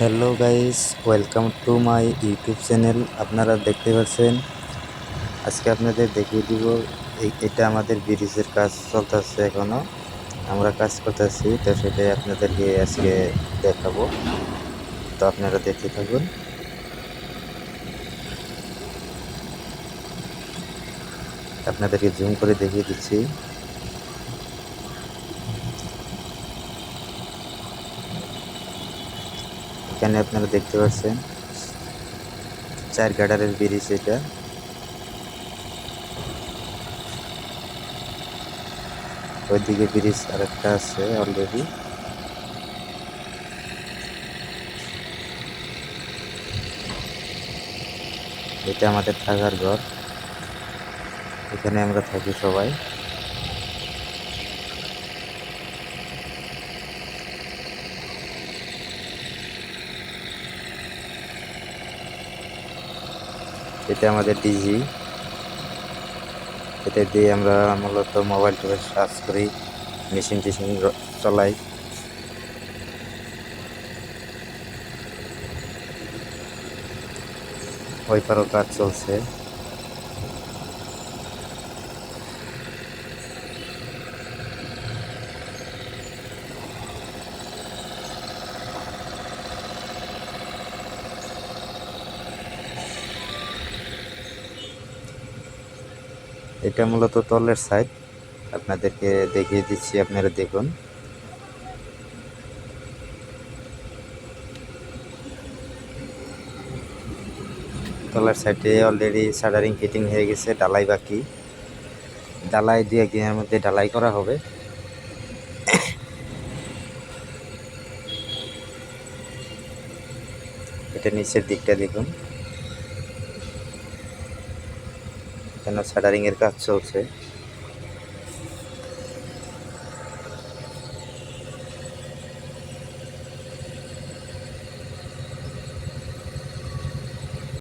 Hello guys, welcome to my YouTube channel. আপনারা দেখতে পাচ্ছেন, আজকে আপনাদের দেখিয়ে দিব এটা আমাদের ব্রিজের কাজ চলতেছে। এখনো আমরা কাজ করতেছি, তো সেটাই আপনাদেরকে আজকে দেখাবো। তো আপনারা দেখতে থাকুন। আপনাদেরকে জুম করে দেখিয়ে দিচ্ছি। এখানে আপনারা দেখতে পাচ্ছেন 4 গাডারের ব্রিজ এটা। ওইদিকে ব্রিজ আরেকটা আছে অলরেডি। এটা আমাদের থাকার ঘর, এখানে আমরা থাকি সবাই। এটা আমাদের ডিজি, এটা দিয়ে আমরা মূলত মোবাইল টোবাইল চার্জ করি, মেশিন টেশিন চলাই। ওই পারও কাজ চলছে। এটা মূলত তলের সাইড, আপনাদেরকে দেখিয়ে দিচ্ছি, আপনারা দেখুন। তলার সাইডে অলরেডি শাটারিং ফিটিং হয়ে গেছে, ঢালাই বাকি। ঢালাই 2-1 দিনের মধ্যে ঢালাই করা হবে। এটা নিচের দিকটা দেখুন, এখানে শাটারিং এর কাজ চলছে।